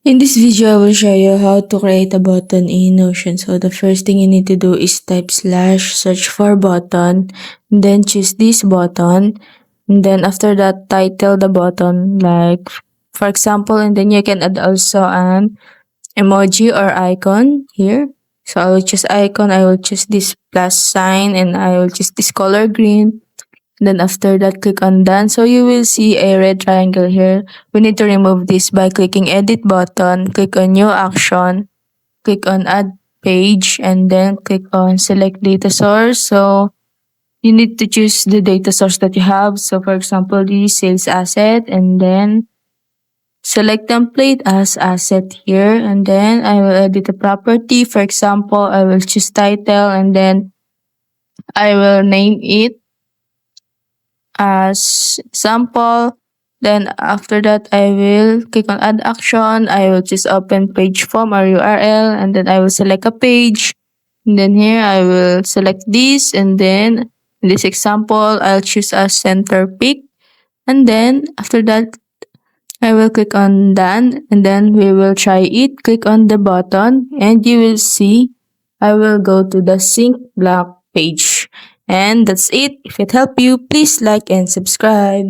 In this video, I will show you how to create a button in Notion. So the first thing you need to do is type slash search for button, then choose this button, and then after that title the button like for example, and then you can add also an emoji or icon here. So I will choose icon, I will choose this plus sign, and I will choose this color green. Then after that, click on done. So you will see a red triangle here. We need to remove this by clicking edit button, click on new action, click on add page, and then click on select data source. So you need to choose the data source that you have. So for example, the sales asset, and then select template as asset here, and then I will edit the property. For example, I will choose title, and then I will name it as sample. Then after that, I will click on add action. I will just open page form or URL, and then I will select a page. And then here I will select this, and then in this example, I'll choose a center pick. And then after that, I will click on done, and then we will try it. Click on the button, and you will see I will go to the sync block page. And that's it. If it helped you, please like and subscribe.